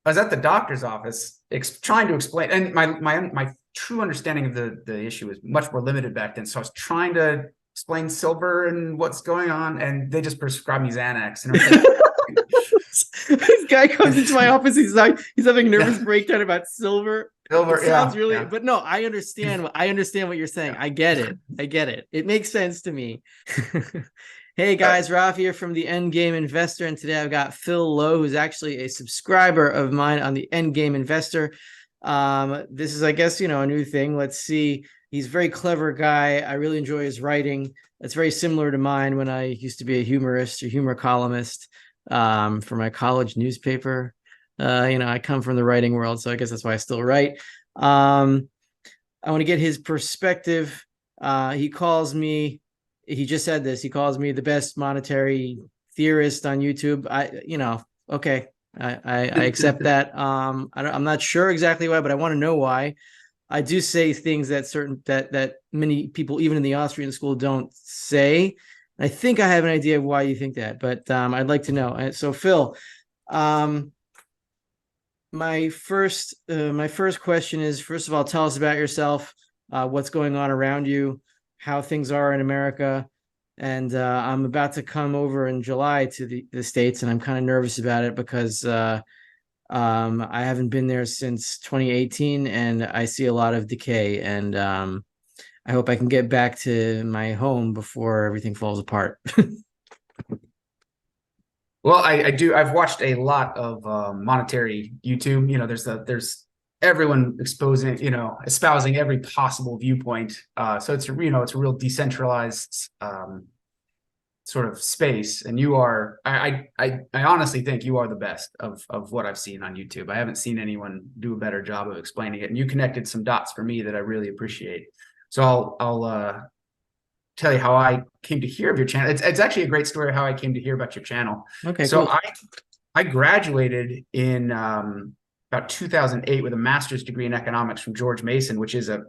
I was at the doctor's office trying to explain, and my true understanding of the issue was much more limited back then. So I was trying to explain silver and what's going on, and they just prescribed me Xanax. And I was like, This guy comes into my office. He's like, he's having a nervous yeah, breakdown about silver. It silver, sounds yeah, really, yeah, but no, I understand. I understand what you're saying. yeah. I get it. I get it. It makes sense to me. Hey Uh, guys, Rafi here from the Endgame Investor, and today I've got Phil Lowe, who's actually a subscriber of mine on the Endgame Investor. This is, I guess, a new thing. Let's see. He's a very clever guy. I really enjoy his writing. It's very similar to mine when I used to be a humorist or humor columnist for my college newspaper. I come from the writing world, so I guess that's why I still write. I want to get his perspective. He calls me, he just said this, he calls me the best monetary theorist on YouTube. Okay. I accept that. I'm not sure exactly why, but I want to know why. I do say things that many people, even in the Austrian school, don't say. I think I have an idea of why you think that, but I'd like to know. So, Phil, my first question is, first of all, tell us about yourself, what's going on around you, how things are in America. And I'm about to come over in July to the States, and I'm kind of nervous about it because I haven't been there since 2018, and I see a lot of decay. And I hope I can get back to my home before everything falls apart. well, I do. I've watched a lot of monetary YouTube. There's everyone exposing, espousing every possible viewpoint. So it's it's a real decentralized sort of space, and you are. I honestly think you are the best of what I've seen on YouTube. I haven't seen anyone do a better job of explaining it, and you connected some dots for me that I really appreciate. So I'll tell you how I came to hear of your channel. It's actually a great story how I came to hear about your channel. Okay, So cool. I graduated in about 2008 with a master's degree in economics from George Mason, which is a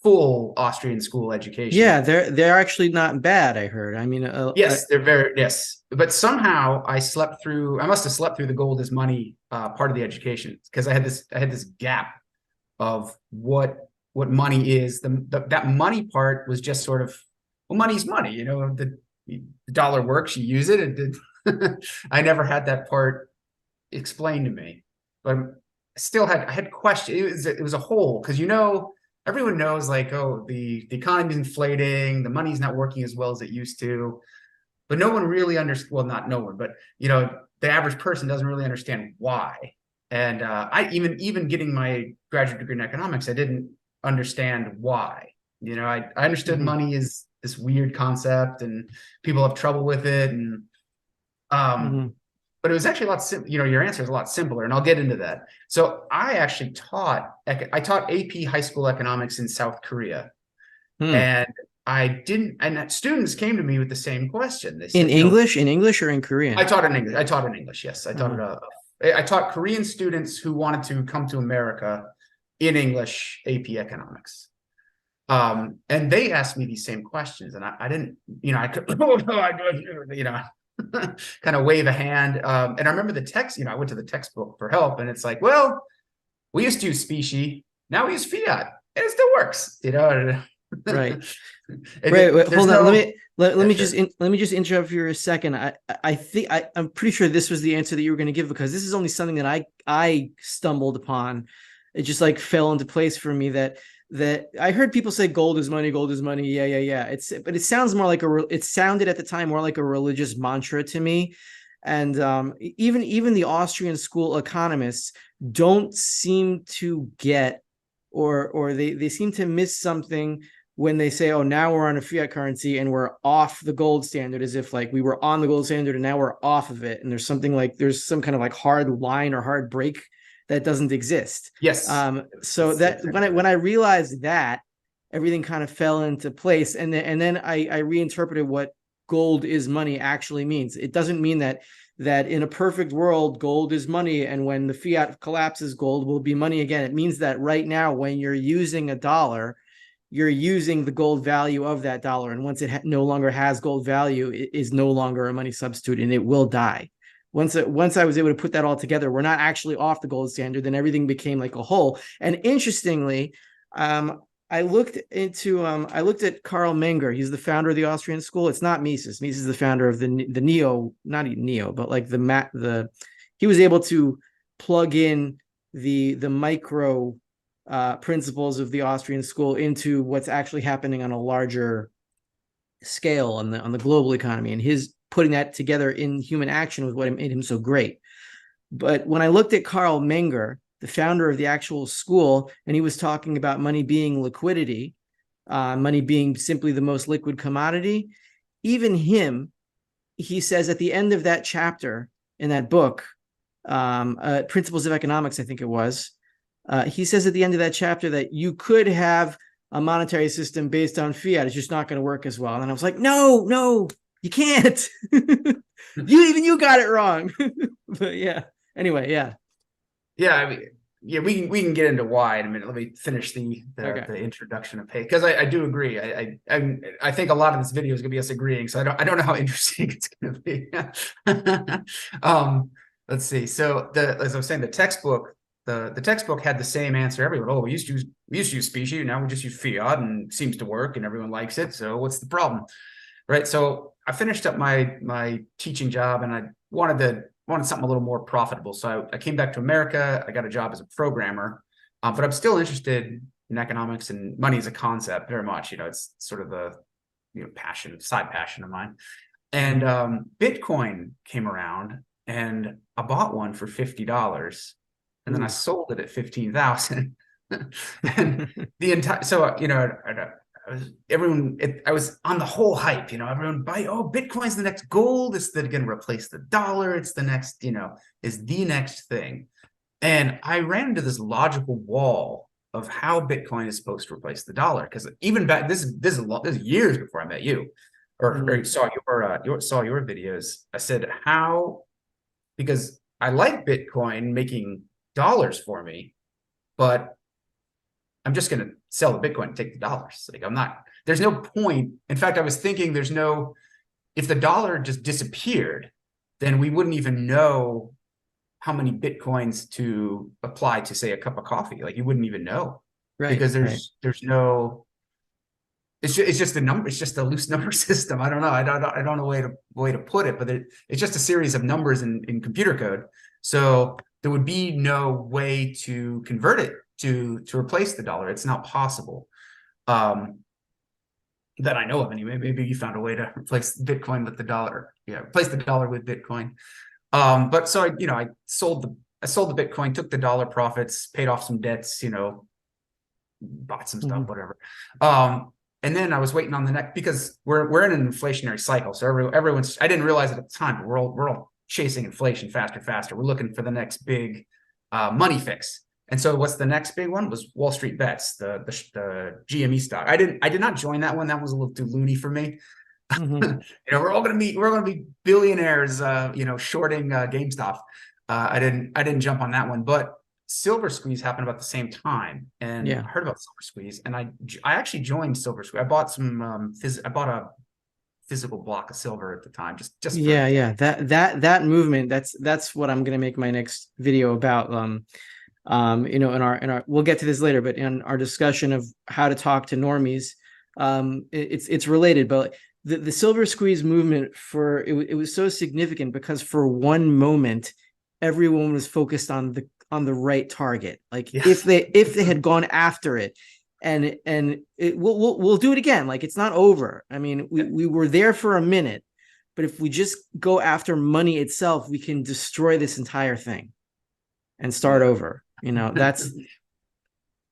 full Austrian school education. Yeah, they're actually not bad, I heard. I mean, Yes, they're very yes, but somehow I slept through. I must have slept through the gold is money part of the education because I had this gap of what money is. That money part was just sort of, well, money's money. The dollar works, you use it. It did. I never had that part explained to me, but I had questions. It was a hole because everyone knows, like, oh, the economy's inflating, the money's not working as well as it used to, but no one really understands. Well, not no one, but the average person doesn't really understand why. And I even getting my graduate degree in economics, I didn't understand why. I understood mhm, money is this weird concept and people have trouble with it, and um mhm. but it was actually a lot simpler. Your answer is a lot simpler, and I'll get into that. So I actually taught AP high school economics in South Korea, Hmm. and I didn't. And students came to me with the same question. They In said, English, in English or in I Korean? taught in English. I taught in English. Yes, Uh-huh. I taught Korean students who wanted to come to America in English AP economics. And they asked me these same questions, and I didn't, I could, kind of wave a hand. And I remember the text, I went to the textbook for help, and it's like, well, we used to use specie, now we use fiat, and it still works, Right. And Wait, there's hold on. Let no, me let yeah, me just sure. let me just interrupt you for a second. I think I'm pretty sure this was the answer that you were going to give, because this is only something that I stumbled upon. It just like fell into place for me that I heard people say gold is money, gold is money. Yeah, yeah, yeah. But it sounds more like it sounded at the time more like a religious mantra to me. And even the Austrian school economists don't seem to get, or they seem to miss something when they say, oh, now we're on a fiat currency and we're off the gold standard, as if like we were on the gold standard and now we're off of it. And there's some kind of like hard line or hard break that doesn't exist. Yes, So that's that exactly right. when I realized that, everything kind of fell into place. And then I reinterpreted what gold is money actually means. It doesn't mean that in a perfect world, gold is money, and when the fiat collapses, gold will be money again. It means that right now, when you're using a dollar, you're using the gold value of that dollar. And once it no longer has gold value, it is no longer a money substitute and it will die. once I was able to put that all together, we're not actually off the gold standard. Then everything became like a whole. And interestingly, I looked at Karl Menger. He's the founder of the Austrian school. It's not Mises. Mises is the founder of the neo, not neo, but like he was able to plug in the micro principles of the Austrian school into what's actually happening on a larger scale on the global economy, and his putting that together in human action was what made him so great. But when I looked at Karl Menger, the founder of the actual school, and he was talking about money being liquidity, money being simply the most liquid commodity, even he says at the end of that chapter in that book, Principles of Economics, I think it was, he says at the end of that chapter that you could have a monetary system based on fiat. It's just not going to work as well. And I was like, no, you can't. you got it wrong. But yeah. Anyway, yeah. Yeah, I mean, yeah, we can get into why in a minute. Let me finish the introduction of pay, because I do agree. I think a lot of this video is gonna be us agreeing, so I don't know how interesting it's gonna be. Let's see. So as I was saying, the textbook had the same answer everyone. Oh, we used to use specie, now we just use fiat, and it seems to work, and everyone likes it. So what's the problem, right? So I finished up my teaching job, and I wanted something a little more profitable. So I came back to America. I got a job as a programmer, but I'm still interested in economics and money as a concept very much. It's sort of a side passion of mine. And Bitcoin came around, and I bought one for $50, and then I sold it at 15,000. And the entire I was on the whole hype, everyone Bitcoin's the next gold, it's going to replace the dollar, it's the next, is the next thing. And I ran into this logical wall of how Bitcoin is supposed to replace the dollar, because even back this is years before I met you or saw your videos. I said, how? Because I like Bitcoin making dollars for me, but I'm just going to sell the Bitcoin and take the dollars. Like, there's no point. In fact, I was thinking if the dollar just disappeared, then we wouldn't even know how many Bitcoins to apply to, say, a cup of coffee. Like, you wouldn't even know, right? Because there's no, it's just a number. It's just a loose number system. I don't know. I don't know a way to put it, but it's just a series of numbers in computer code. So there would be no way to convert it to replace the dollar. It's not possible, that I know of anyway. Maybe you found a way to replace Bitcoin with the dollar. Yeah, replace the dollar with Bitcoin. But so I sold the Bitcoin, took the dollar profits, paid off some debts, bought some stuff, whatever. And then I was waiting on the next, because we're in an inflationary cycle. So everyone's, I didn't realize it at the time, but we're all chasing inflation faster. We're looking for the next big money fix. And so what's the next big one? Was Wall Street Bets, the GME stock. I did not join that one. That was a little too loony for me. We're going to be billionaires, shorting GameStop. I didn't jump on that one, but Silver Squeeze happened about the same time, and I heard about Silver Squeeze, and I actually joined Silver Squeeze. I bought I bought a physical block of silver at the time, just that movement. That's what I'm going to make my next video about. In our we'll get to this later, but in our discussion of how to talk to normies, it's related, but the Silver Squeeze movement it was so significant because for one moment everyone was focused on the right target. Like, if they had gone after it, and we'll do it again. Like, it's not over. I mean, we were there for a minute, but if we just go after money itself, we can destroy this entire thing and start over. That's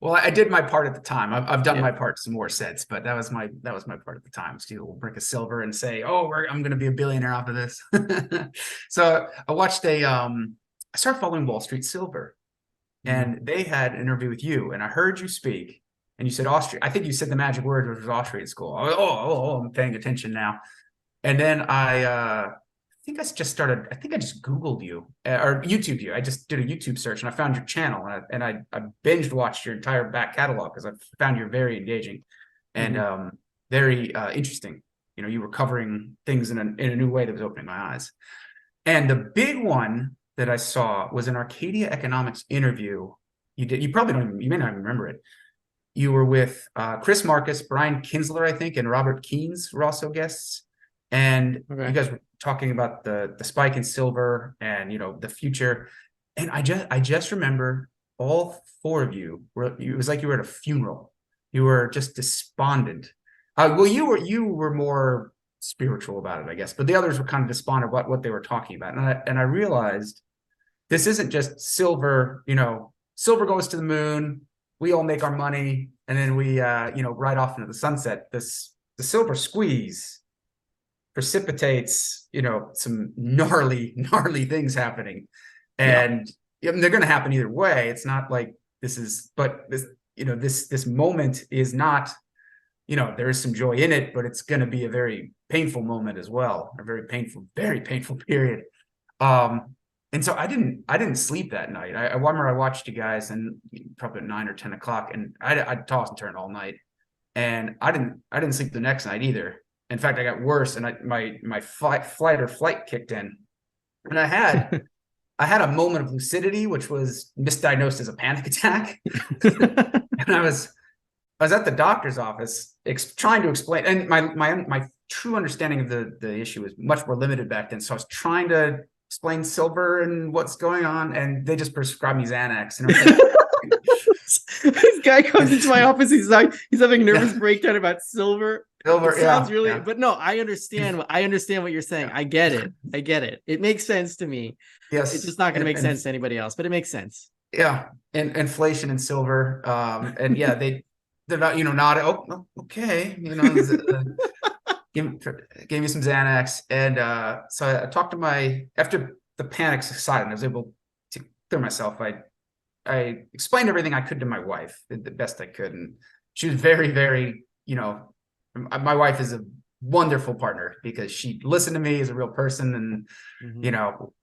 well, I did my part at the time. I've done my part some more since, but that was my part at the time. Steal a brick of silver and say, I'm going to be a billionaire off of this. So I watched I started following Wall Street Silver, and they had an interview with you, and I heard you speak, and you said Austria. I think you said the magic word, which was Austrian school. I'm paying attention now. And then I think I just Googled you or YouTube you. I just did a YouTube search, and I found your channel, and I binged watched your entire back catalog because I found you very engaging and very interesting. You were covering things in a new way that was opening my eyes. And the big one that I saw was an Arcadia Economics interview. You probably don't even, you may not even remember it. You were with Chris Marcus, Brian Kinsler, I think, and Robert Keynes were also guests. And you guys were talking about the spike in silver and, you know, the future. And I just remember all four of you were, it was like you were at a funeral. You were just despondent. Well, you were more spiritual about it, I guess, but the others were kind of despondent about what they were talking about. And I realized this isn't just silver, you know, silver goes to the moon, we all make our money, and then we you know, ride off into the sunset. The silver squeeze precipitates, you know, some gnarly things happening. And they're going to happen either way. It's not like this is, but this, you know, this moment is not, you know, there is some joy in it, but it's going to be a very painful moment as well, a very painful period. And so I didn't sleep that night. I remember I watched you guys, and probably at 9 or 10 o'clock, and I'd toss and turn all night, and I didn't sleep the next night either. In fact, I got worse, and my flight kicked in, and I had a moment of lucidity, which was misdiagnosed as a panic attack. And I was at the doctor's office trying to explain, and my true understanding of the issue was much more limited back then. So I was trying to explain silver and what's going on, and they just prescribed me Xanax. And I was like, this guy comes into my office. He's like, he's having a nervous breakdown about silver. Silver, it sounds really, but no, I understand what you're saying. I get it. It makes sense to me. Yes, it's just not going to make sense to anybody else, but it makes sense. Yeah, and inflation and silver, and yeah, they're not, you know, not, oh, okay, you know, gave me some Xanax, and so I talked to after the panic subsided, I was able to clear myself. I explained everything I could to my wife the best I could, and she was very, you know, my wife is a wonderful partner because she listened to me as a real person, and you know,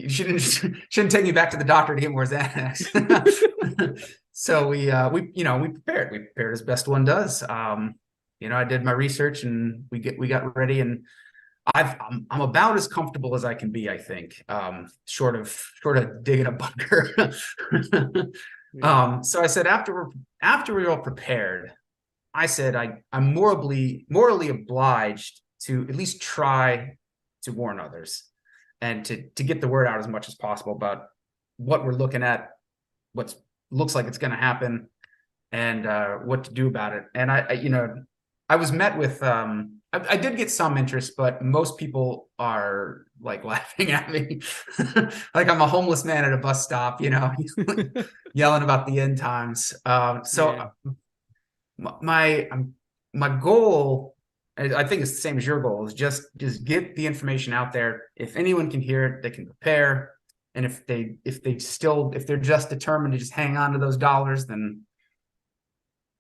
she didn't take me back to the doctor to get more Xanax. So we prepared as best one does. You know, I did my research, and we got ready, and I'm about as comfortable as I can be, I think, short of digging a bunker. So I said, after we're all prepared, I said I'm morally obliged to at least try to warn others, and to get the word out as much as possible about what we're looking at, what looks like it's going to happen, and what to do about it. And I was met with I did get some interest, but most people are like laughing at me, like I'm a homeless man at a bus stop, you know, yelling about the end times. My goal, I think it's the same as your goal, is just get the information out there. If anyone can hear it, they can prepare. And if they're just determined to just hang on to those dollars, then,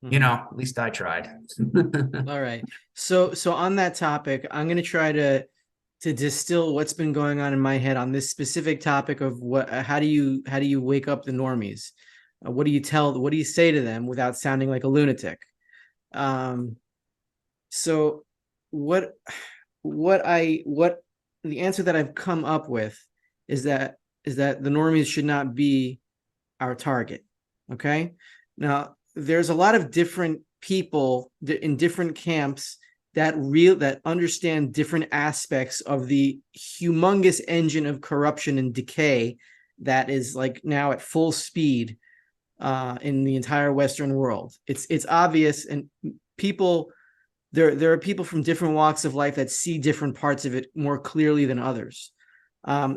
you know, at least I tried. All right. So on that topic, I'm going to try to distill what's been going on in my head on this specific topic of how do you wake up the normies? What do you say to them without sounding like a lunatic? So what the answer that I've come up with is that the normies should not be our target. Okay. Now, there's a lot of different people in different camps that understand different aspects of the humongous engine of corruption and decay that is like now at full speed in the entire Western world. It's obvious, and there are people from different walks of life that see different parts of it more clearly than others.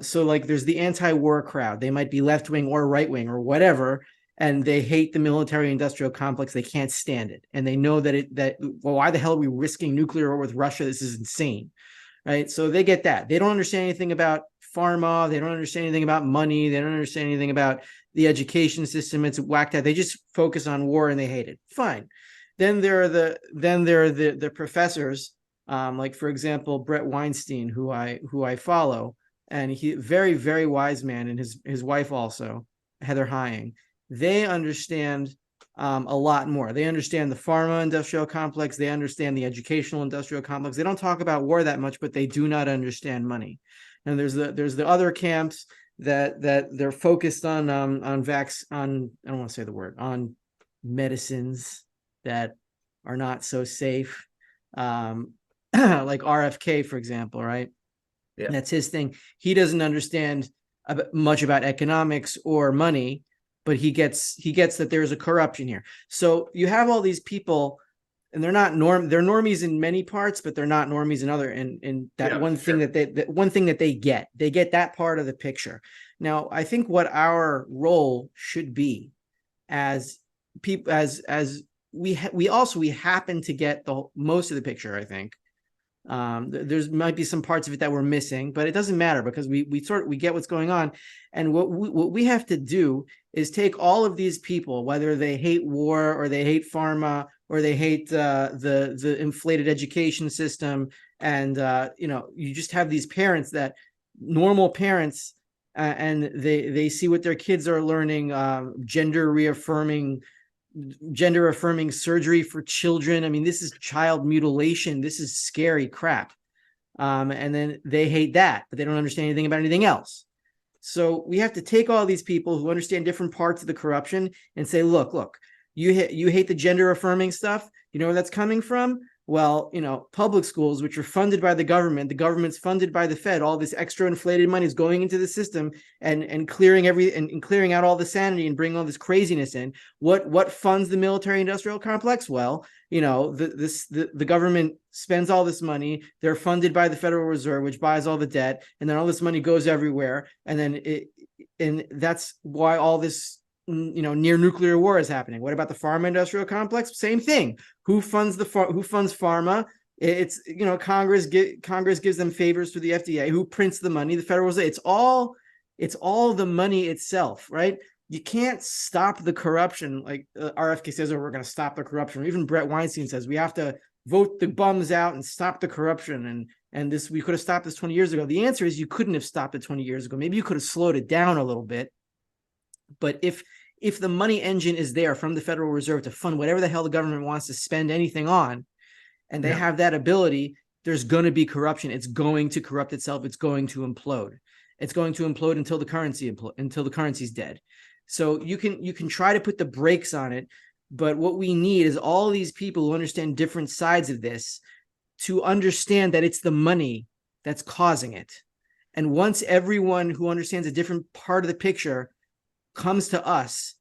So like there's the anti-war crowd. They might be left-wing or right-wing or whatever, and they hate the military-industrial complex. They can't stand it, and they know well, why the hell are we risking nuclear war with Russia? This is insane, right? So they get that. They don't understand anything about pharma. They don't understand anything about money. They don't understand anything about the education system. It's whacked out. They just focus on war and they hate it. Fine. Then there are the professors, like for example Brett Weinstein, who I follow, and he very, very wise man, and his wife also, Heather Hying. They understand a lot more. They understand the pharma industrial complex. They understand the educational industrial complex. They don't talk about war that much, but they do not understand money. And there's the other camps that they're focused on I don't want to say the word, on medicines that are not so safe. Like RFK, for example, right? Yeah. That's his thing. He doesn't understand much about economics or money, but he gets that there's a corruption here. So you have all these people, and they're normies in many parts, but they're not normies in other. And that one thing that they get that part of the picture. Now, I think what our role should be as people, as we happen to get the most of the picture, I think. There's might be some parts of it that we're missing, but it doesn't matter because we get what's going on. And what we have to do is take all of these people, whether they hate war or they hate pharma or they hate the inflated education system, and you just have these parents, that normal parents, and they see what their kids are learning, gender affirming surgery for children. I mean, this is child mutilation. This is scary crap. And then they hate that, but they don't understand anything about anything else. So we have to take all these people who understand different parts of the corruption and say, look, you hate the gender affirming stuff. You know where that's coming from? Well, public schools, which are funded by the government's funded by the Fed, all this extra inflated money is going into the system and clearing clearing out all the sanity and bringing all this craziness in. What funds the military industrial complex? Well, the government spends all this money. They're funded by the Federal Reserve, which buys all the debt, and then all this money goes everywhere. And then and that's why all this near nuclear war is happening. What about the pharma industrial complex? Same thing. Who funds pharma? It's Congress gives them favors through the FDA. Who prints the money? The Federal Reserve. It's all the money itself, right? You can't stop the corruption. Like RFK says, we're going to stop the corruption. Or even Brett Weinstein says we have to vote the bums out and stop the corruption. And this, we could have stopped this 20 years ago. The answer is you couldn't have stopped it 20 years ago. Maybe you could have slowed it down a little bit. But if the money engine is there from the Federal Reserve to fund whatever the hell the government wants to spend anything on, and they have that ability, there's going to be corruption. It's going to corrupt itself. It's going to implode. It's going to implode until the currency's dead. So you can try to put the brakes on it, but what we need is all these people who understand different sides of this to understand that it's the money that's causing it. And once everyone who understands a different part of the picture comes to us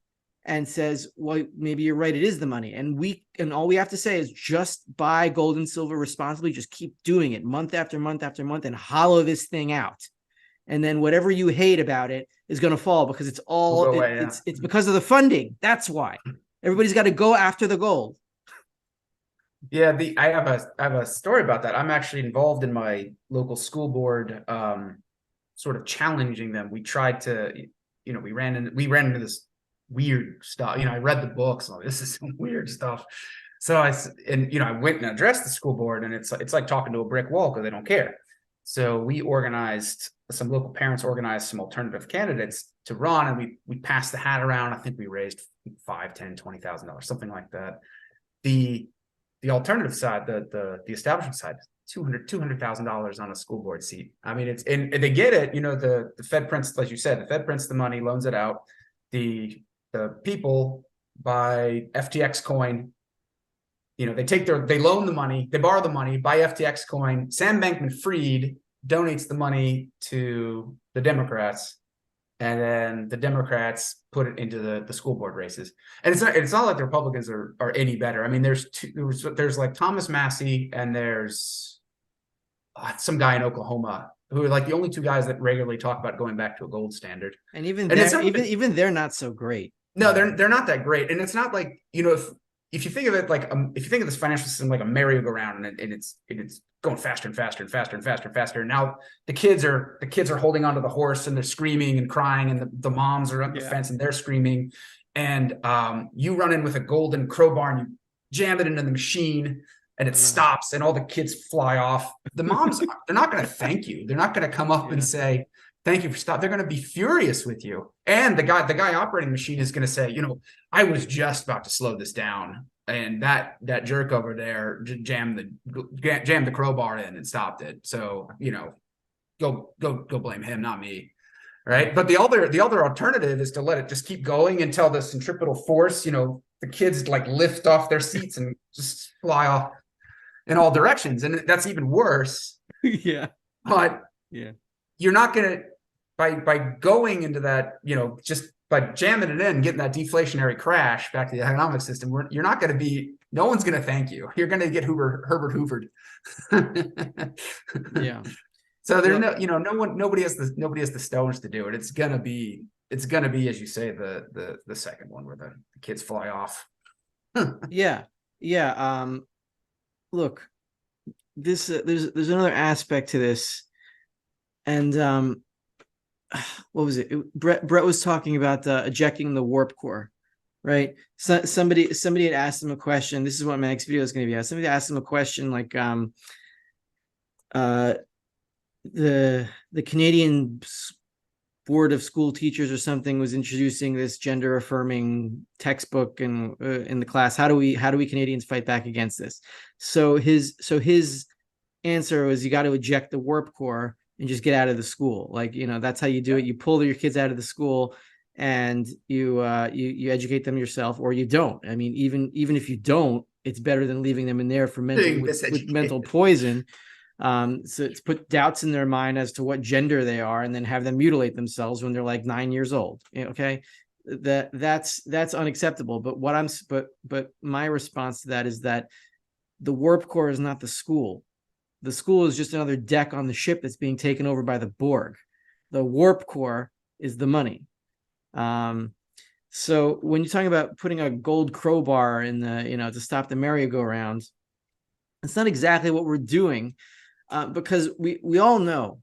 and says, well, maybe you're right, it is the money, and all we have to say is just buy gold and silver responsibly, just keep doing it month after month after month and hollow this thing out, and then whatever you hate about it is going to fall, because it's all it's because of the funding. That's why everybody's got to go after the gold. Yeah, I have a story about that. I'm actually involved in my local school board, sort of challenging them. We tried to we ran into this weird stuff. I read the books. Oh, this is some weird stuff. So I went and addressed the school board, and it's like talking to a brick wall because they don't care. So some local parents organized some alternative candidates to run, and we passed the hat around. I think we raised $5,000, $10,000, $20,000, something like that. The alternative side, the establishment side, $200,000 on a school board seat. I mean, and they get it. The Fed prints, like you said, the Fed prints the money, loans it out. The people buy FTX coin. They loan the money, they borrow the money, buy FTX coin. Sam Bankman-Fried donates the money to the Democrats, and then the Democrats put it into the school board races. And it's not like the Republicans are any better. I mean, there's like Thomas Massey, and there's some guy in Oklahoma who are like the only two guys that regularly talk about going back to a gold standard. And even they're not so great. No, they're not that great. And it's not like, if you think of it like if you think of this financial system like a merry-go-round, and it's going faster and faster and faster and faster and faster. And now the kids are holding onto the horse, and they're screaming and crying, and the moms are up the fence and they're screaming. And you run in with a golden crowbar and you jam it into the machine, and it stops, and all the kids fly off. The moms, they're not going to thank you. They're not going to come up and say, thank you for stopping. They're going to be furious with you. And the guy operating the machine is going to say, I was just about to slow this down, and that jerk over there jammed the crowbar in and stopped it. So, go blame him, not me. Right. But the other alternative is to let it just keep going until the centripetal force, the kids like lift off their seats and just fly off in all directions. And that's even worse. Yeah. But yeah, you're not going to, by going into that, just by jamming it in, getting that deflationary crash back to the economic system, you're not going to be, no one's going to thank you. You're going to get Herbert Hoovered. yeah. So there's nobody has the stones to do it. It's gonna be, as you say, the second one where the kids fly off. Yeah. Look, this there's another aspect to this, and what was it? Brett was talking about ejecting the warp core, right? So somebody had asked him a question. This is what my next video is going to be. Somebody asked him a question like, the Canadian Board of School Teachers or something was introducing this gender affirming textbook in the class. How do we Canadians fight back against this? So his answer was, you got to eject the warp core and just get out of the school. Like, that's how you do it. You pull your kids out of the school and you educate them yourself, or you don't. I mean, even if you don't, it's better than leaving them in there for with mental poison. So it's put doubts in their mind as to what gender they are, and then have them mutilate themselves when they're like 9 years old. Okay, that's unacceptable. But my response to that is that the warp core is not the school. The school is just another deck on the ship that's being taken over by the Borg. The warp core is the money. So when you're talking about putting a gold crowbar in the, to stop the merry-go-round, it's not exactly what we're doing, because we all know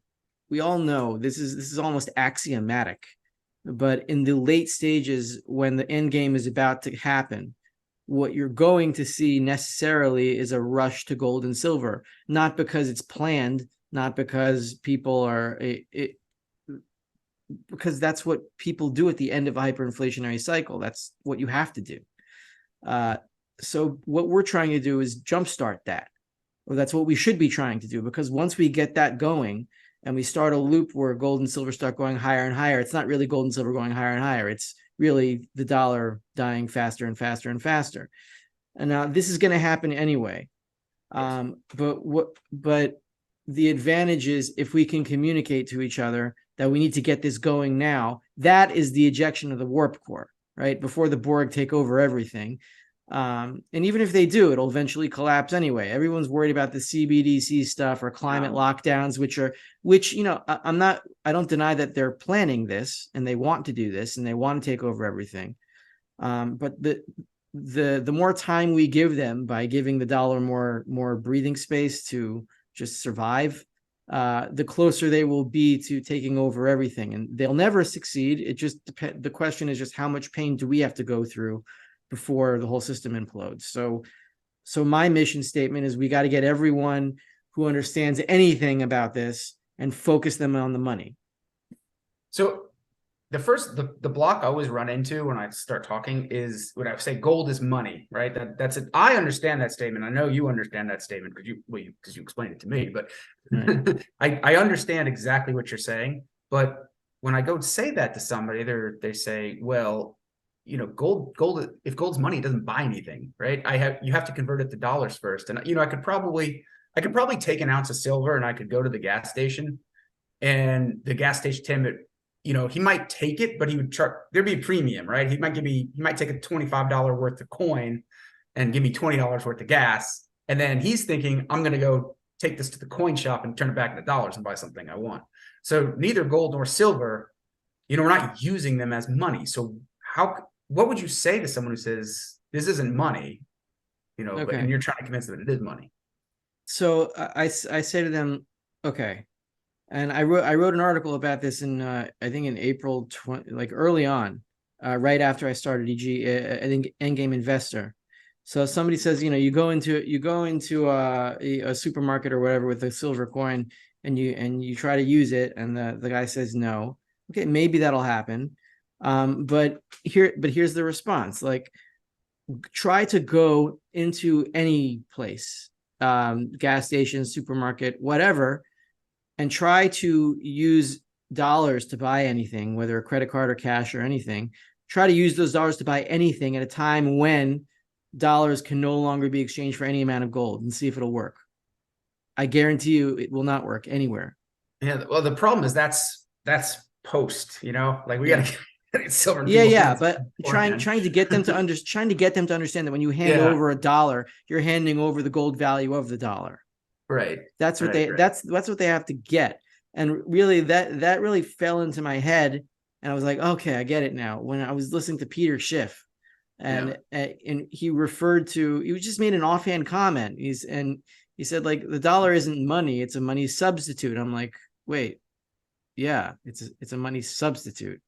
this is almost axiomatic. But in the late stages, when the end game is about to happen, what you're going to see necessarily is a rush to gold and silver, not because it's planned, not because people are because that's what people do at the end of a hyperinflationary cycle. That's what you have to do. So what we're trying to do is jumpstart that, or that's what we should be trying to do, because once we get that going and we start a loop where gold and silver start going higher and higher, it's not really gold and silver going higher and higher. It's really the dollar dying faster and faster and faster. And now this is going to happen anyway. But the advantage is, if we can communicate to each other that we need to get this going now, that is the ejection of the warp core, right? Before the Borg take over everything. And even if they do, it'll eventually collapse anyway. Everyone's worried about the CBDC stuff or climate lockdowns, which I don't deny that they're planning this and they want to do this and they want to take over everything. But the more time we give them by giving the dollar more breathing space to just survive, the closer they will be to taking over everything. And they'll never succeed. It just depends. The question is just, how much pain do we have to go through before the whole system implodes? So my mission statement is, we got to get everyone who understands anything about this and focus them on the money. So the block I always run into when I start talking is when I say gold is money, right? That's it. I understand that statement. I know you understand that statement because you explained it to me, but right. I understand exactly what you're saying. But when I go say that to somebody, they say, well, gold, if gold's money, it doesn't buy anything, right? You have to convert it to dollars first. And, I could probably take an ounce of silver and I could go to the gas station, and the gas station attendant, he might take it, but he would charge, there'd be a premium, right? He might take a $25 worth of coin and give me $20 worth of gas. And then he's thinking, I'm going to go take this to the coin shop and turn it back into dollars and buy something I want. So neither gold nor silver, we're not using them as money. So what would you say to someone who says this isn't money, okay, and you're trying to convince them that it is money? So I say to them, okay. And I wrote an article about this in I think in April 20, like early on, right after I started I think Endgame Investor. So somebody says, you go into a supermarket or whatever with a silver coin, and you try to use it, and the guy says no. Okay, maybe that'll happen. But here's the response. Like, try to go into any place, gas station, supermarket, whatever, and try to use dollars to buy anything, whether a credit card or cash or anything, try to use those dollars to buy anything at a time when dollars can no longer be exchanged for any amount of gold, and see if it'll work. I guarantee you it will not work anywhere. Yeah. Well, the problem is that's post, like we got to get silver. Yeah. But trying to get them to understand that when you hand over a dollar, you're handing over the gold value of the dollar. Right. That's what that's what they have to get. And really that really fell into my head. And I was like, okay, I get it now. When I was listening to Peter Schiff, and he just made an offhand comment. He said, like, the dollar isn't money, it's a money substitute. I'm like, wait, yeah, it's a money substitute,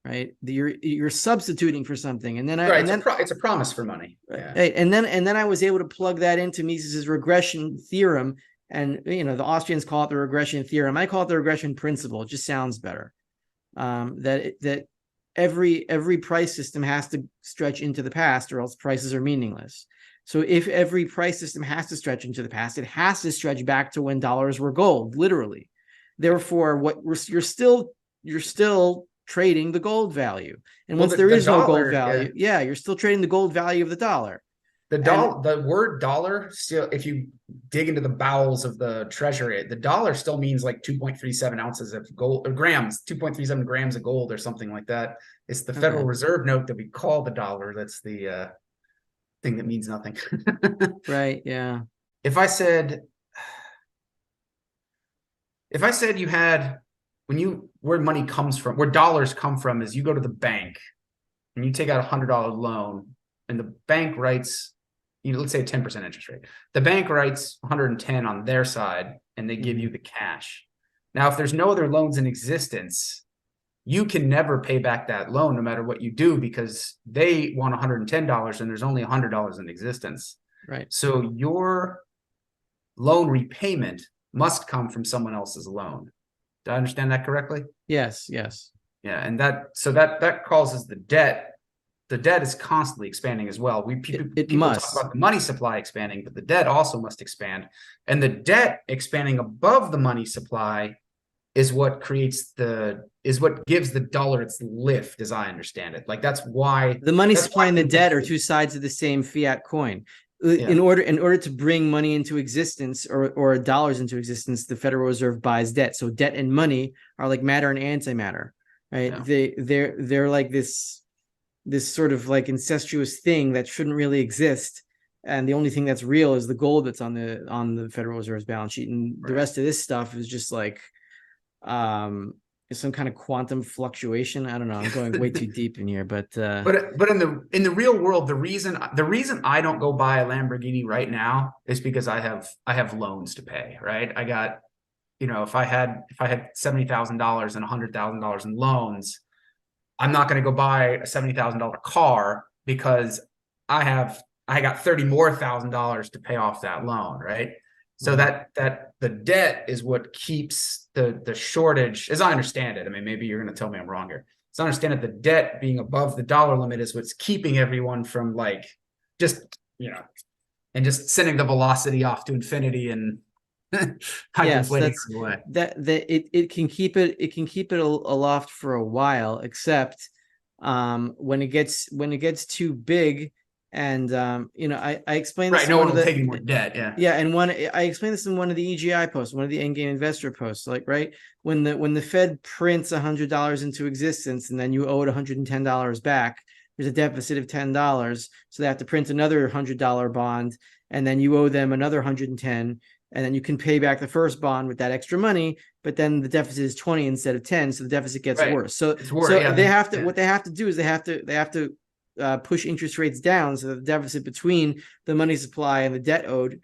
right? You're substituting for something. And then it's a promise for money. Yeah. Right. And then I was able to plug that into Mises's regression theorem. And the Austrians call it the regression theorem. I call it the regression principle. It just sounds better. That every price system has to stretch into the past, or else prices are meaningless. So if every price system has to stretch into the past, it has to stretch back to when dollars were gold, literally. Therefore, you're still trading the gold value. And once there is no gold value, you're still trading the gold value of the dollar. The word dollar still, if you dig into the bowels of the treasury, the dollar still means like 2.37 ounces of gold, or grams, 2.37 grams of gold or something like that. It's the Federal Reserve note that we call the dollar. That's the thing that means nothing. Right. Yeah. If I said you had, where money comes from, where dollars come from, is you go to the bank and you take out $100 loan, and the bank writes, let's say 10% interest rate. The bank writes 110 on their side, and they give you the cash. Now, if there's no other loans in existence, you can never pay back that loan no matter what you do, because they want $110 and there's only $100 in existence. Right. So your loan repayment must come from someone else's loan. Do I understand that correctly? Yes. Yeah. And that causes the debt. The debt is constantly expanding as well. People talk about the money supply expanding, but the debt also must expand. And the debt expanding above the money supply is what gives the dollar its lift, as I understand it. Like, that's why the money supply and the debt are two sides of the same fiat coin. Yeah. In order to bring money into existence, or dollars into existence, the Federal Reserve buys debt. So debt and money are like matter and antimatter, right? Yeah. They're like this sort of like incestuous thing that shouldn't really exist, and the only thing that's real is the gold that's on the Federal Reserve's balance sheet, and the rest of this stuff is just like some kind of quantum fluctuation. I don't know, I'm going way too deep in here, but in the real world, the reason I don't go buy a Lamborghini right now is because I have loans to pay, right? I got, if I had $70,000 and $100,000 in loans, I'm not going to go buy a $70,000 car because I got $30,000 more to pay off that loan, right? So that the debt is what keeps the shortage, as I understand it. I mean, maybe you're going to tell me I'm wrong here. As I understand it, the debt being above the dollar limit is what's keeping everyone from just sending the velocity off to infinity and hyperinflating away. It can keep it aloft for a while, except when it gets too big. And I explained this. Right, no one will take any more debt. Yeah, and I explained this in one of the EGI posts, one of the Endgame Investor posts. Like, right, when the Fed prints $100 into existence, and then you owe it $110 back, there's a deficit of $10. So they have to print another $100 bond, and then you owe them another $110, and then you can pay back the first bond with that extra money. But then the deficit is 20 instead of 10, so the deficit gets worse. So they have to. What they have to do is they have to push interest rates down, so that the deficit between the money supply and the debt owed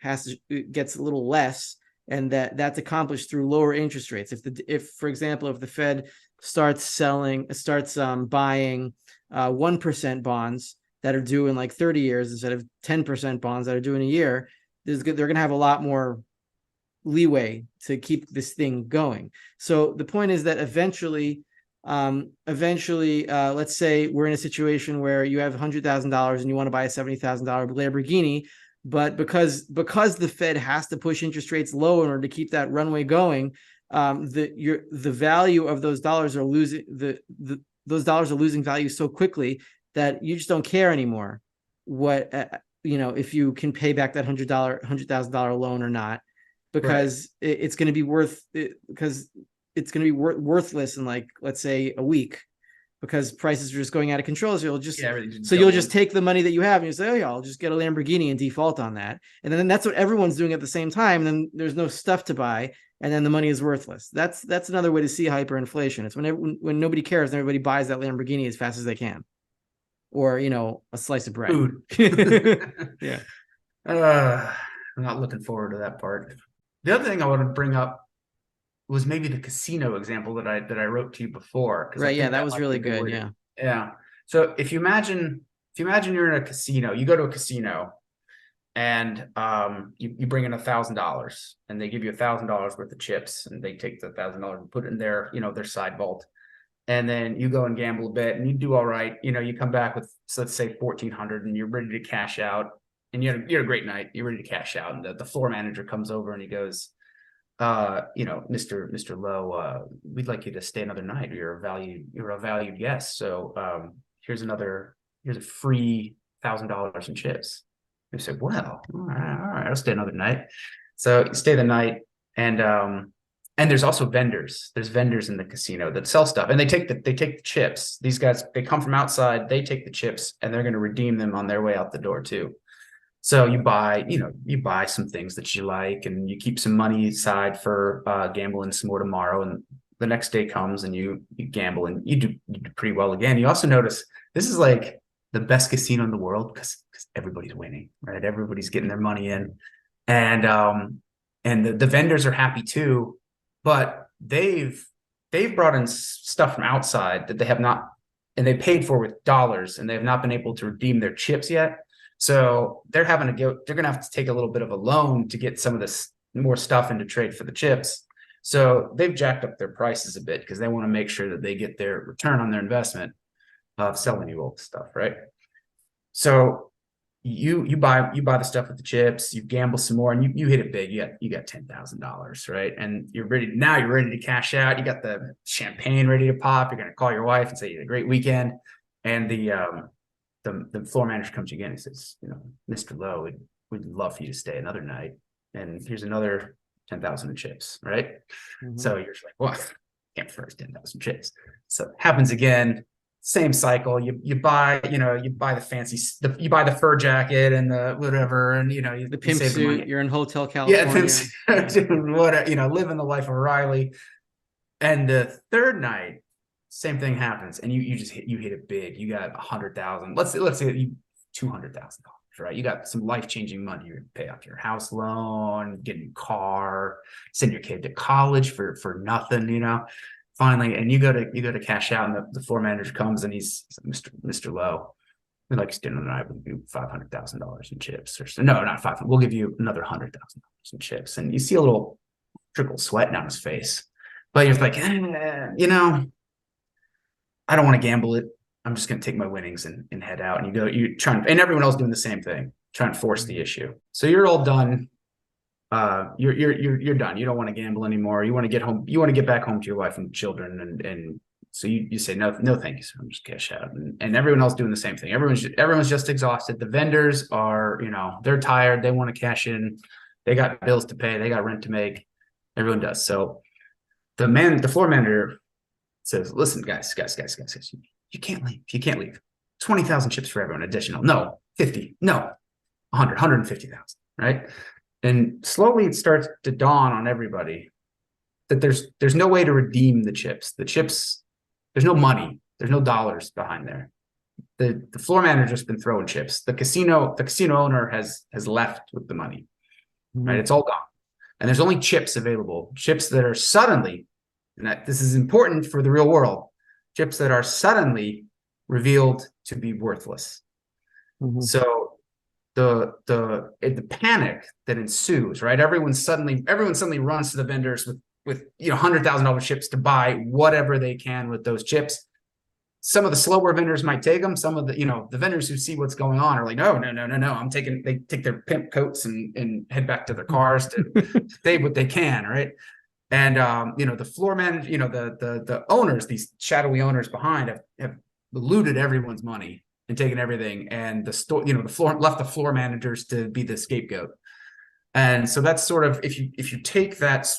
gets a little less, and that's accomplished through lower interest rates. If for example, if the Fed starts buying 1% bonds that are due in like 30 years instead of 10% bonds that are due in a year, they're going to have a lot more leeway to keep this thing going. So the point is that eventually, let's say we're in a situation where you have $100,000 and you want to buy a $70,000 Lamborghini, but because the Fed has to push interest rates low in order to keep that runway going, the value of those dollars are losing those dollars are losing value so quickly that you just don't care anymore what if you can pay back that $100,000 loan or not, because it's going to be worthless in, like, let's say a week, because prices are just going out of control. So you'll just take the money that you have and you say, oh yeah, I'll just get a Lamborghini and default on that. And then that's what everyone's doing at the same time. And then there's no stuff to buy, and then the money is worthless. That's another way to see hyperinflation. It's when nobody cares and everybody buys that Lamborghini as fast as they can, or a slice of bread. Food. Yeah. I'm not looking forward to that part. The other thing I want to bring up was maybe the casino example that I wrote to you before. Right. Yeah, that was really good. Yeah. Yeah. So if you imagine you're in a casino, you go to a casino and you bring in $1,000 and they give you $1,000 worth of chips, and they take the $1,000 and put it in their side vault. And then you go and gamble a bit and you do all right. You come back with, so let's say 1,400, and you're ready to cash out, and you had a great night. You're ready to cash out. And the floor manager comes over and he goes, Mr. Lowe, we'd like you to stay another night. You're a valued guest. So here's a free $1,000 in chips. We said, well, all right, I'll stay another night. So you stay the night, and there's also vendors. There's vendors in the casino that sell stuff, and they take the chips. These guys, they come from outside, they take the chips, and they're going to redeem them on their way out the door too. So you buy some things that you like, and you keep some money aside for gambling some more tomorrow. And the next day comes, and you gamble, and you do pretty well again. You also notice this is like the best casino in the world because everybody's winning, right? Everybody's getting their money in, and the vendors are happy too, but they've brought in stuff from outside that they have not, and they paid for with dollars, and they have not been able to redeem their chips yet. So they're going to have to take a little bit of a loan to get some of this more stuff into trade for the chips. So they've jacked up their prices a bit because they want to make sure that they get their return on their investment of selling you all the stuff, right? So you buy the stuff with the chips, you gamble some more, and you hit it big. You got $10,000, right? And you're ready to cash out. You got the champagne ready to pop. You're going to call your wife and say you had a great weekend. And the floor manager comes to you again and says, Mr. Lowe, we'd love for you to stay another night, and here's another 10,000 in chips, right? Mm-hmm. So you're just like, well, I can't first 10,000 chips. So it happens again, same cycle. You buy the fancy, you buy the fur jacket and the whatever, and the pimp suit. You're in Hotel California. Yeah, living the life of Riley. And the third night, same thing happens, and you hit it big. You got 100,000. Let's say you $200,000, right? You got some life-changing money. You're gonna pay off your house loan, get a new car, send your kid to college for nothing, Finally, and you go to cash out, and the floor manager comes, and he's Mr. Lowe, we'd like to stay another night. We'll give you $500,000 in chips, or no, not 500. We'll give you another $100,000 in chips, and you see a little trickle of sweat down his face, but you're like, I don't want to gamble it. I'm just going to take my winnings and head out. And you're trying, and everyone else doing the same thing, trying to force the issue. So you're all done. You're done. You don't want to gamble anymore. You want to get home. You want to get back home to your wife and children. And so you say, no, thank you, sir. I'm just cash out. And everyone else doing the same thing. Everyone's just exhausted. The vendors are, they're tired. They want to cash in. They got bills to pay. They got rent to make. Everyone does. So the floor manager says, listen, guys, you can't leave. You can't leave. 20,000 chips for everyone additional. No, 50. No, 100, 150,000, right? And slowly it starts to dawn on everybody that there's no way to redeem the chips. The chips, there's no money. There's no dollars behind there. The floor manager's been throwing chips. The casino owner has left with the money, right? It's all gone. And there's only chips available. Chips that are suddenly, and this is important for the real world, chips that are suddenly revealed to be worthless. Mm-hmm. So the panic that ensues, right? Everyone suddenly runs to the vendors with $100,000 chips to buy whatever they can with those chips. Some of the slower vendors might take them. Some of the vendors who see what's going on are like, no, they take their pimp coats and head back to their cars to save what they can, right? And the floor manager, the owners, these shadowy owners behind have looted everyone's money and taken everything. And the store, the floor managers to be the scapegoat. And so that's sort of, if you take that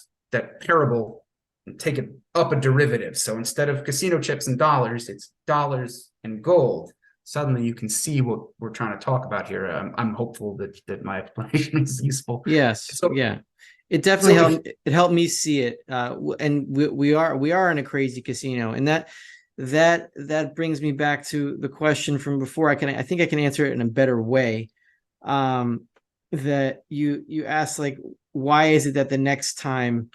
parable and take it up a derivative. So instead of casino chips and dollars, it's dollars and gold. Suddenly you can see what we're trying to talk about here. I'm hopeful that my explanation is useful. Yes. So, Yeah. It definitely helped. It helped me see it. And we are in a crazy casino, and that brings me back to the question from before. I think I can answer it in a better way. That you asked, like, why is it that the next time,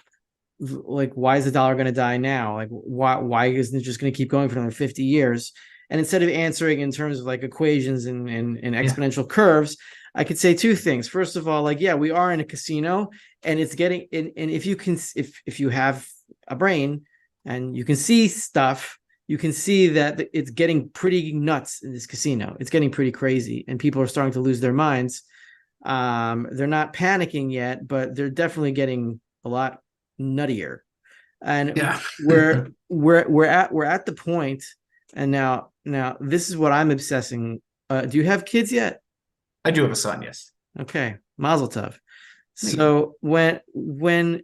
like, why is the dollar going to die now? Like, why isn't it just going to keep going for another 50 years? And instead of answering in terms of like equations and exponential curves, I could say two things. First of all, like, yeah, we are in a casino, and it's getting, and if you have a brain and you can see stuff, you can see that it's getting pretty nuts in this casino. It's getting pretty crazy, and people are starting to lose their minds. They're not panicking yet, but they're definitely getting a lot nuttier. And yeah. we're at the point, and now this is what I'm obsessing. Do you have kids yet? I do have a son, yes. Okay, Mazel tov. So when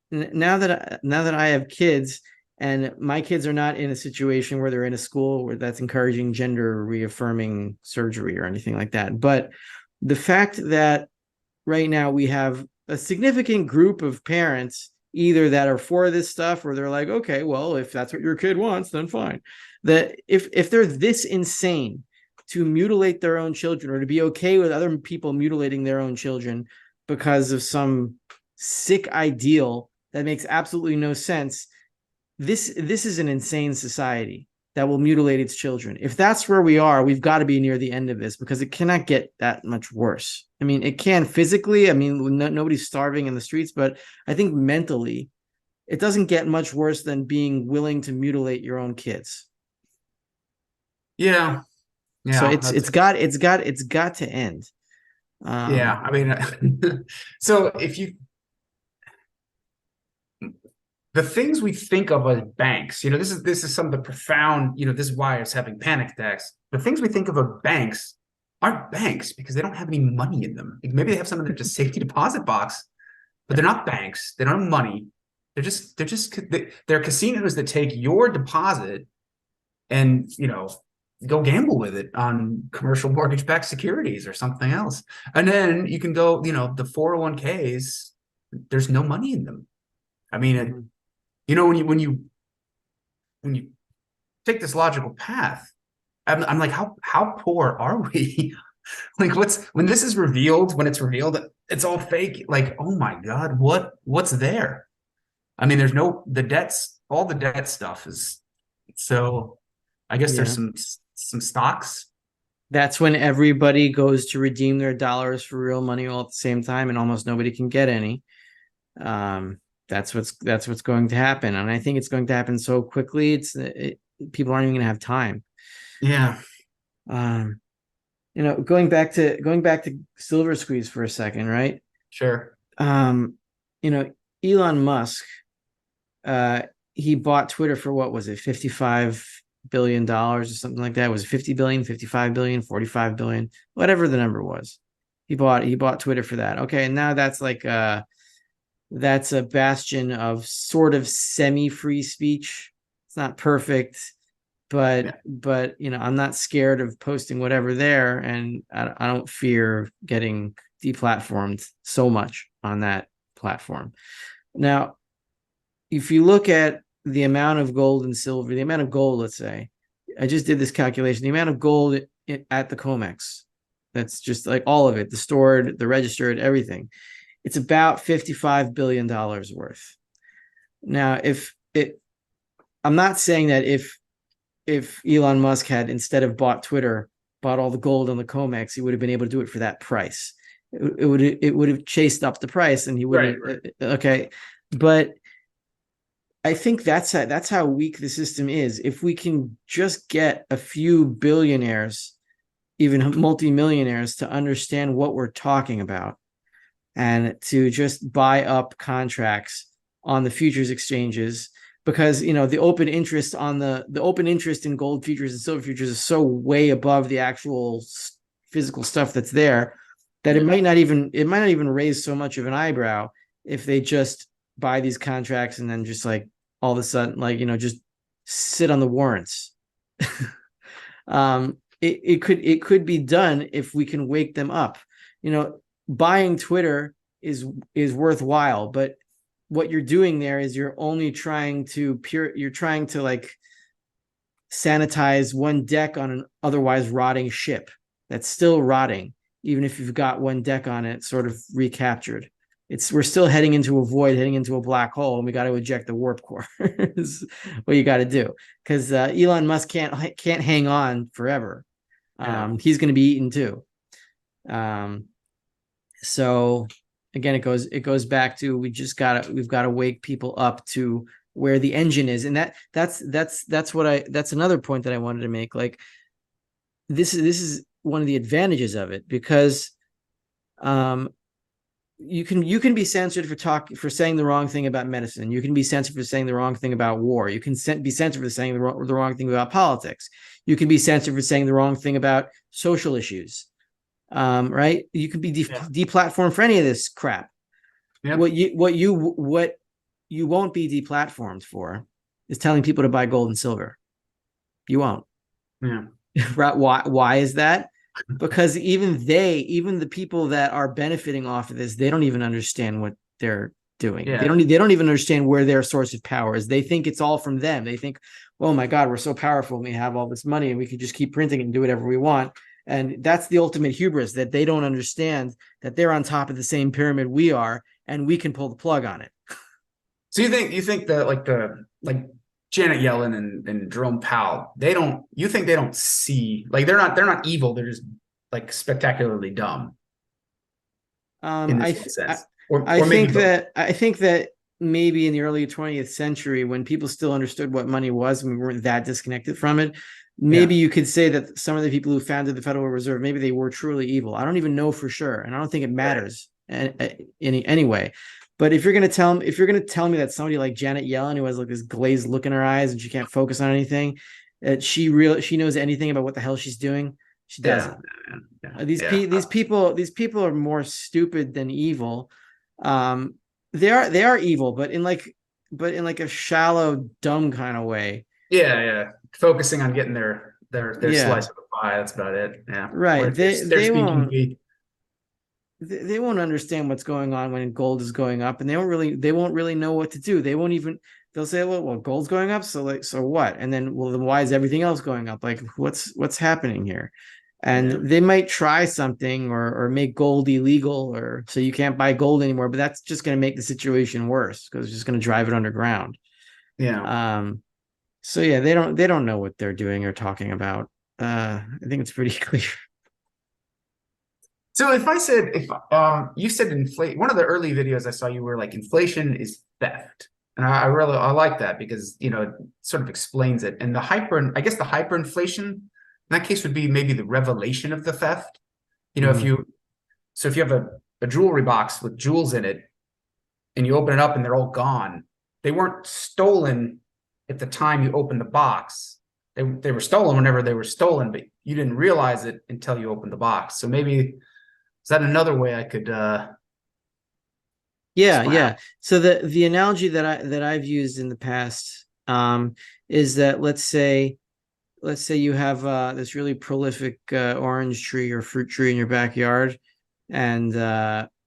now that I have kids, and my kids are not in a situation where they're in a school where that's encouraging gender reaffirming surgery or anything like that, but the fact that right now we have a significant group of parents either that are for this stuff, or they're like, okay, well, if that's what your kid wants, then fine. That if they're this insane to mutilate their own children, or to be okay with other people mutilating their own children because of some sick ideal that makes absolutely no sense, this is an insane society that will mutilate its children. If that's where we are, we've got to be near the end of this, because it cannot get that much worse. I mean, it can physically. I mean, nobody's starving in the streets, but I think mentally, it doesn't get much worse than being willing to mutilate your own kids. Yeah. So it's got to end. Yeah, I mean, so if you, the things we think of as banks, this is some of the profound, this is why it's having panic attacks. The things we think of as banks aren't banks because they don't have any money in them. Like, maybe they have some in their just safety deposit box, but they're not banks. They don't have money. They're casinos that take your deposit and, go gamble with it on commercial mortgage-backed securities or something else. And then you can go, the 401ks, there's no money in them. I mean, when you take this logical path, I'm like, how poor are we? Like, when this is revealed, when it's revealed, it's all fake. Like, oh my God, what's there? I mean, there's all the debt stuff is, so I guess there's some stocks. That's when everybody goes to redeem their dollars for real money all at the same time, and almost nobody can get any. That's what's going to happen, and I think it's going to happen so quickly. People aren't even going to have time. Yeah. Going back to Silver Squeeze for a second, right? Sure. Elon Musk, he bought Twitter for, what was it, $55 billion or something like that? It was 50 billion, 55 billion, 45 billion, whatever the number was. He bought Twitter for that. Okay, and now that's like that's a bastion of sort of semi-free speech. It's not perfect, but I'm not scared of posting whatever there, and I don't fear getting deplatformed so much on that platform. Now, if you look at the amount of gold and silver, the amount of gold, let's say, I just did this calculation, the amount of gold at the COMEX, that's just like all of it, the stored, the registered, everything, it's about $55 billion worth. Now, I'm not saying that if Elon Musk had, instead of bought Twitter, bought all the gold on the COMEX, he would have been able to do it for that price. It would have chased up the price, and he would. Right. Okay, but I think that's how weak the system is. If we can just get a few billionaires, even multimillionaires, to understand what we're talking about, and to just buy up contracts on the futures exchanges, because the open interest on the open interest in gold futures and silver futures is so way above the actual physical stuff that's there, that it might not even raise so much of an eyebrow if they just buy these contracts and then just like all of a sudden, like, just sit on the warrants. It could be done if we can wake them up. Buying Twitter is worthwhile, but what you're doing there is you're trying to like sanitize one deck on an otherwise rotting ship that's still rotting, even if you've got one deck on it sort of recaptured. We're still heading into a void, heading into a black hole, and we got to eject the warp core. Is what you got to do, because Elon Musk can't hang on forever. He's going to be eaten too. So again, it goes back to we've got to wake people up to where the engine is, and that's another point that I wanted to make. Like this is one of the advantages of it, because you can be censored for saying the wrong thing about medicine. You can be censored for saying the wrong thing about war. You can be censored for saying the wrong thing about politics. You can be censored for saying the wrong thing about social issues. Right? You could be deplatformed for any of this crap. Yep. What you won't be deplatformed for is telling people to buy gold and silver. You won't. Yeah. Right? Why is that? Because even the people that are benefiting off of this, they don't even understand what they're doing. Yeah. They don't even understand where their source of power is. They think it's all from them. They think, oh my God, we're so powerful and we have all this money and we can just keep printing and do whatever we want. And that's the ultimate hubris, that they don't understand that they're on top of the same pyramid we are, and we can pull the plug on it. So you think that like Janet Yellen and Jerome Powell, you think they don't see, like they're not evil, they're just like spectacularly dumb. I think that maybe in the early 20th century, when people still understood what money was and we weren't that disconnected from it, maybe you could say that some of the people who founded the Federal Reserve, maybe they were truly evil. I don't even know for sure, and I don't think it matters anyway. But if you're going to tell me that somebody like Janet Yellen, who has like this glazed look in her eyes and she can't focus on anything, that she knows anything about what the hell she's doing, she doesn't. These people are more stupid than evil. They are evil, but in like a shallow, dumb kind of way. Yeah. Focusing on getting their slice of the pie. That's about it. Yeah. Right. They won't understand what's going on when gold is going up, and they won't really know what to do. They'll say, well, gold's going up, so what? And then, then why is everything else going up? Like, what's happening here? And they might try something or make gold illegal, or so you can't buy gold anymore, but that's just going to make the situation worse, because it's just going to drive it underground. Yeah. So yeah, they don't know what they're doing or talking about. I think it's pretty clear. So if you said inflate, one of the early videos I saw, you were like, inflation is theft. And I like that, because, it sort of explains it. And the hyperinflation in that case would be maybe the revelation of the theft. If you have a jewelry box with jewels in it and you open it up and they're all gone, they weren't stolen at the time you opened the box. They were stolen whenever they were stolen, but you didn't realize it until you opened the box. So maybe, is that another way I could Yeah. So the analogy that I've used in the past is that let's say you have this really prolific orange tree or fruit tree in your backyard, and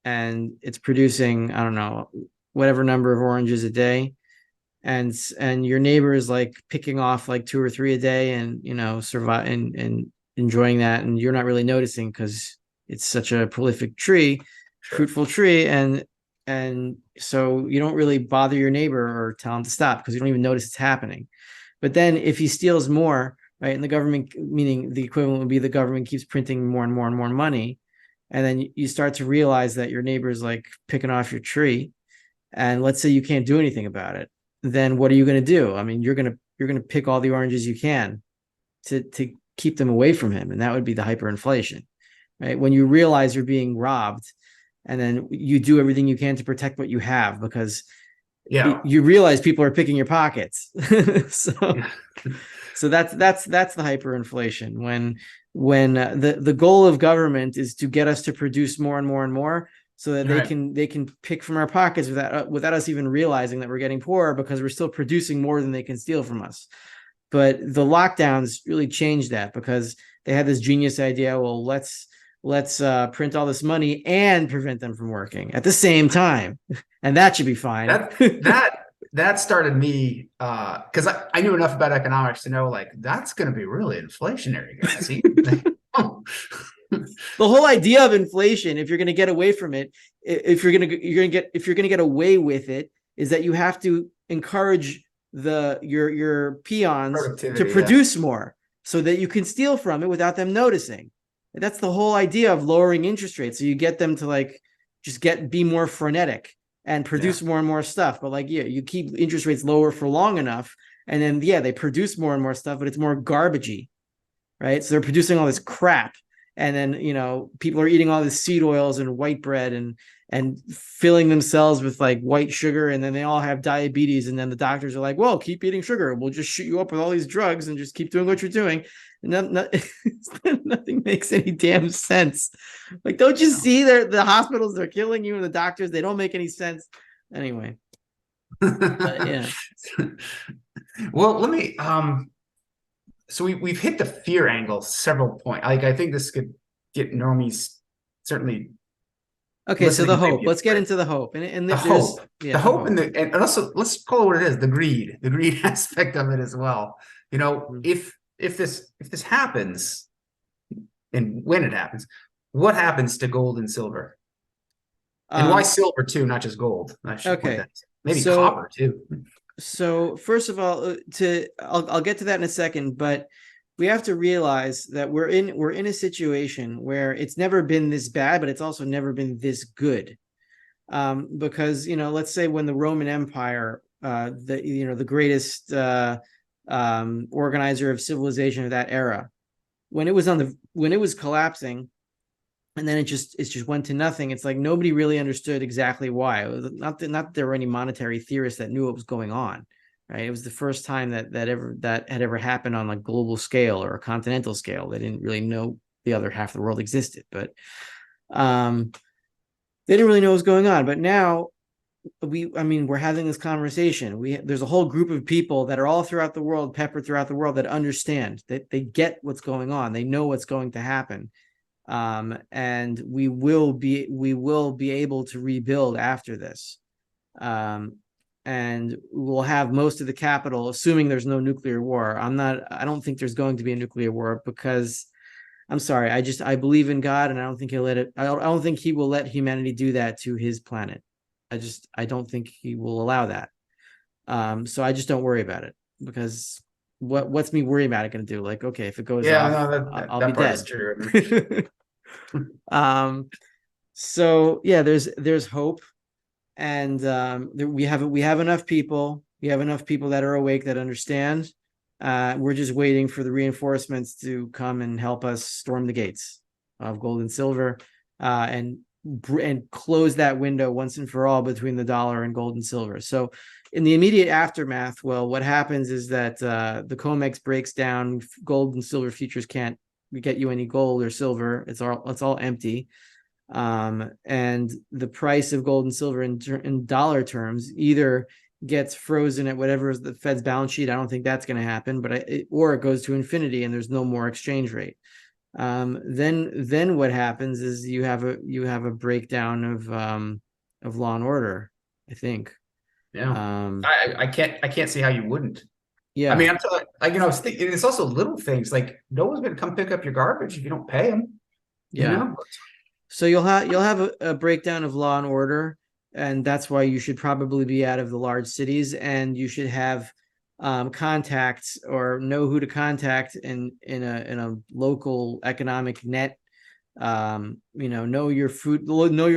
it's producing, I don't know, whatever number of oranges a day, and your neighbor is like picking off like 2 or 3 a day, and survive and enjoying that, and you're not really noticing because it's such a prolific tree, fruitful tree, and so you don't really bother your neighbor or tell him to stop because you don't even notice it's happening. But then if he steals more, right, and the government, meaning the equivalent would be the government, keeps printing more and more and more money, and then you start to realize that your neighbor's like picking off your tree, and let's say you can't do anything about it, then what are you going to do? I mean, you're going to pick all the oranges you can to keep them away from him, and that would be the hyperinflation, right? When you realize you're being robbed, and then you do everything you can to protect what you have, because Yeah. you realize people are picking your pockets. So Yeah. that's the hyperinflation when the goal of government is to get us to produce more and more and more, so that Right. they can pick from our pockets without us even realizing that we're getting poorer, because we're still producing more than they can steal from us. But the lockdowns really changed that, because they had this genius idea. Well, let's print all this money and prevent them from working at the same time, and that should be fine. That started me because I knew enough about economics to know like that's going to be really inflationary, guys. The whole idea of inflation, if you're going to get away from it, if you're going to get away with it, is that you have to encourage your peons to Productivity, yeah. produce more, so that you can steal from it without them noticing. That's the whole idea of lowering interest rates. So you get them to like just be more frenetic and Yeah. produce more and more stuff. But like, yeah, you keep interest rates lower for long enough, and then yeah, they produce more and more stuff, but it's more garbagey, right? So they're producing all this crap, and then people are eating all this seed oils and white bread and filling themselves with like white sugar, and then they all have diabetes, and then the doctors are like, well, keep eating sugar, we'll just shoot you up with all these drugs and just keep doing what you're doing. And nothing makes any damn sense. Like, don't you see the hospitals, they're killing you, and the doctors, they don't make any sense anyway. Yeah. Well, let me so we've hit the fear angle several points. Like I think this could get normies certainly Okay, so the listening hope. maybe Let's get into the hope. And the there's hope. yeah, The the hope hope. and also let's call it what it is, the greed aspect of it as well. Mhm. If this happens and when it happens, what happens to gold and silver? And why Um, silver too, not just gold? I should point okay. that. Maybe So copper too. first of all, I'll get to that in a second, but we have to realize that we're in a situation where it's never been this bad, but it's also never been this good. Because let's say when the Roman Empire, the greatest organizer of civilization of that era, when it was collapsing, and then it just went to nothing. It's like nobody really understood exactly why. It was not that there were any monetary theorists that knew what was going on, right? It was the first time that had ever happened on a global scale or a continental scale. They didn't really know the other half of the world existed, but they didn't really know what was going on. But now we're having this conversation. There's a whole group of people that are all throughout the world, peppered throughout the world, that understand, that they get what's going on. They know what's going to happen. And we will be able to rebuild after this. And we'll have most of the capital, assuming there's no nuclear war. I don't think there's going to be a nuclear war, because I'm sorry, I believe in God, and I don't think I don't think he will let humanity do that to his planet. I don't think he will allow that. So I just don't worry about it, because what's me worrying about it going to do? Like, okay, if it goes Yeah, off, no, I'll be that part is dead. true. So yeah, there's hope, and we have enough people. We have enough people that are awake, that understand. We're just waiting for the reinforcements to come and help us storm the gates of gold and silver, and close that window once and for all between the dollar and gold and silver. So in the immediate aftermath, well, what happens is that the COMEX breaks down. Gold and silver futures can't get you any gold or silver. It's all empty. And the price of gold and silver in dollar terms either gets frozen at whatever is the Fed's balance sheet. I don't think that's going to happen, but or it goes to infinity and there's no more exchange rate. Then what happens is you have a breakdown of law and order, I think. Yeah, Um, I can't see how you wouldn't. I yeah, mean, I'm telling, like I was thinking, it's also little things like no one's going to come pick up your garbage if you don't pay them. You yeah. know, So you'll have a breakdown of law and order, and that's why you should probably be out of the large cities, and you should have contacts, or know who to contact in a local economic net. Know your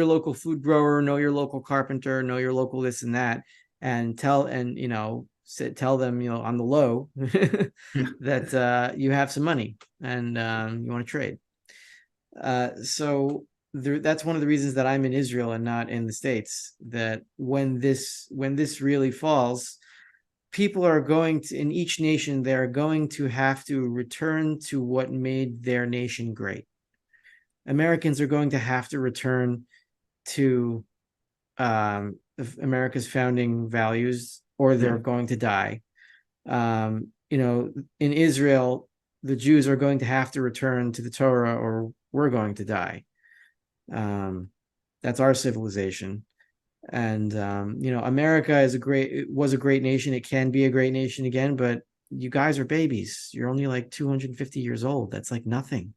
local food grower, know your local carpenter, know your local this and that, and tell them, on the low, that you have some money, and you want to trade. So that's one of the reasons that I'm in Israel and not in the States. That when this really falls, people are going to, in each nation, they're going to have to return to what made their nation great. Americans are going to have to return to America's founding values, or they're going to die. In Israel, the Jews are going to have to return to the Torah, or we're going to die. That's our civilization. And America was a great nation. It can be a great nation again, but you guys are babies. You're only like 250 years old. That's like nothing.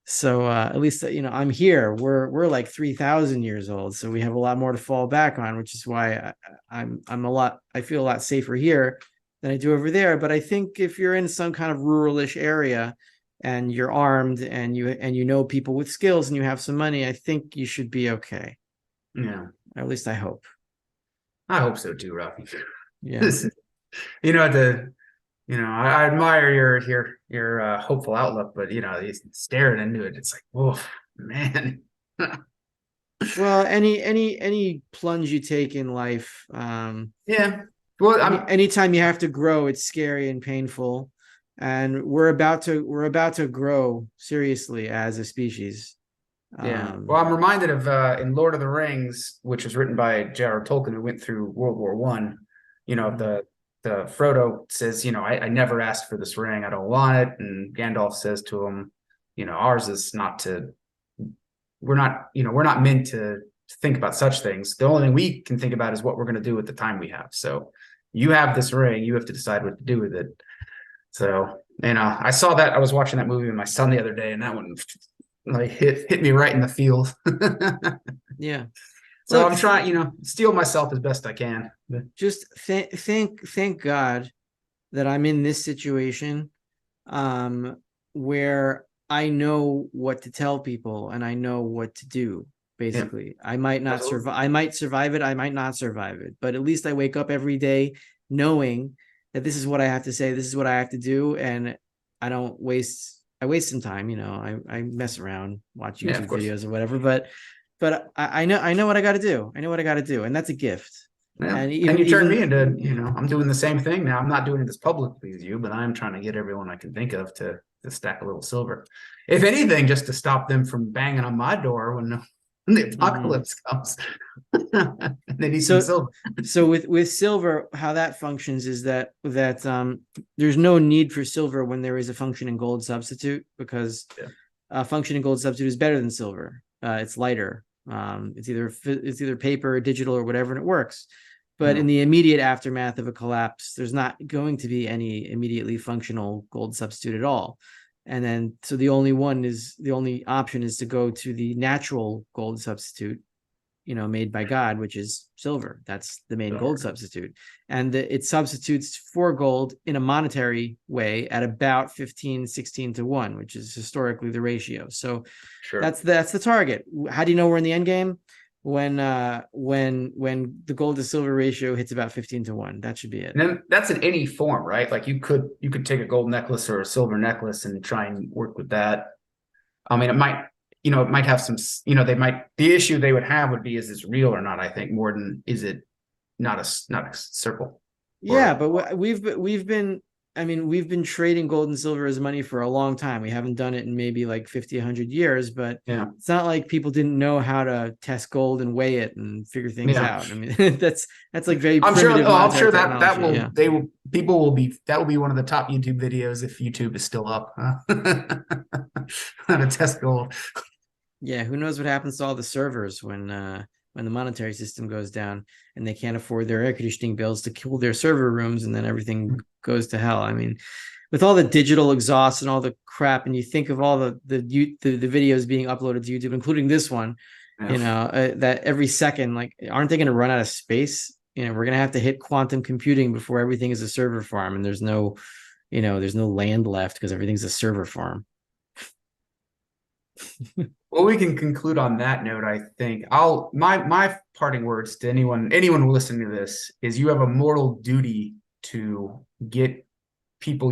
So at least I'm here. We're like 3,000 years old, so we have a lot more to fall back on, which is why I feel a lot safer here than I do over there. But I think if you're in some kind of ruralish area and you're armed and you know people with skills and you have some money, I think you should be okay. Yeah. Or at least I hope. I hope so too, Rafi. Yeah. I admire your hopeful outlook, but staring into it, it's like, oh man. Well, any plunge you take in life, Yeah. Well, anytime you have to grow, it's scary and painful. And we're about to grow seriously as a species. Yeah. Well, I'm reminded of in Lord of the Rings, which was written by J.R.R. Tolkien, who went through World War I. The Frodo says, I never asked for this ring. I don't want it. And Gandalf says to him, ours is not to. We're not meant to think about such things. The only thing we can think about is what we're going to do with the time we have. So you have this ring. You have to decide what to do with it. So, I saw that. I was watching that movie with my son the other day, and that one like hit me right in the field. Yeah. So look, I'm trying, steel myself as best I can. Just thank God that I'm in this situation, where I know what to tell people and I know what to do. Basically, yeah. I might not survive. I might survive it. I might not survive it. But at least I wake up every day knowing that this is what I have to say. This is what I have to do, and I don't waste. I waste some time. I mess around, watch YouTube videos or whatever. But I know what I got to do. I know what I got to do, and that's a gift. Yeah. And you turned me into, I'm doing the same thing now. I'm not doing it as publicly as you, but I'm trying to get everyone I can think of to stack a little silver. If anything, just to stop them from banging on my door when the apocalypse comes. They need some silver. So with silver, how that functions is that there's no need for silver when there is a functioning gold substitute, because functioning gold substitute is better than silver. It's lighter. It's either paper or digital or whatever, and it works. But in the immediate aftermath of a collapse, there's not going to be any immediately functional gold substitute at all. And then, so the only option is to go to the natural gold substitute, made by God, which is silver. That's the main gold substitute. And it substitutes for gold in a monetary way at about 15-16 to 1, which is historically the ratio. So that's the target. How do you know we're in the end game? When the gold to silver ratio hits about 15 to 1. That should be it. And then that's in any form, right? Like you could take a gold necklace or a silver necklace and try and work with that. I mean, it might have some, the issue they would have would be, is this real or not? I think more than, is it not a circle? Yeah, but we've been trading gold and silver as money for a long time. We haven't done it in maybe like 50, 100 years, but it's not like people didn't know how to test gold and weigh it and figure things out. I mean, that's like very primitive. I'm sure that will be one of the top YouTube videos if YouTube is still up. How to test gold. Yeah, who knows what happens to all the servers when the monetary system goes down and they can't afford their air conditioning bills to cool their server rooms, and then everything goes to hell. I mean, with all the digital exhaust and all the crap, and you think of all the videos being uploaded to YouTube, including this one, that every second, like, aren't they going to run out of space? We're going to have to hit quantum computing before everything is a server farm, and there's no land left because everything's a server farm. Well, we can conclude on that note. I think my parting words to anyone listening to this is, you have a moral duty to get people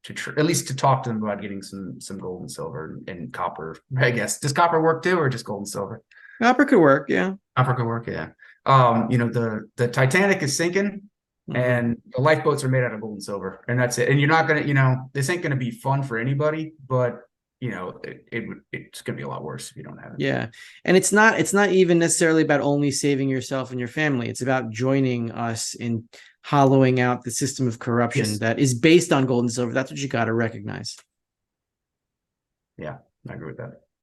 at least to talk to them about getting some gold and silver and copper. I guess, does copper work too, or just gold and silver? Copper could work, yeah. Copper could work, yeah. The Titanic is sinking, Mhm. and the lifeboats are made out of gold and silver, and that's it. And you're not gonna, this ain't gonna be fun for anybody, but it's gonna be a lot worse if you don't have it. Yeah. And it's not even necessarily about only saving yourself and your family. It's about joining us in hollowing out the system of corruption Yes. that is based on gold and silver. That's what you got to recognize. Yeah, I agree with that.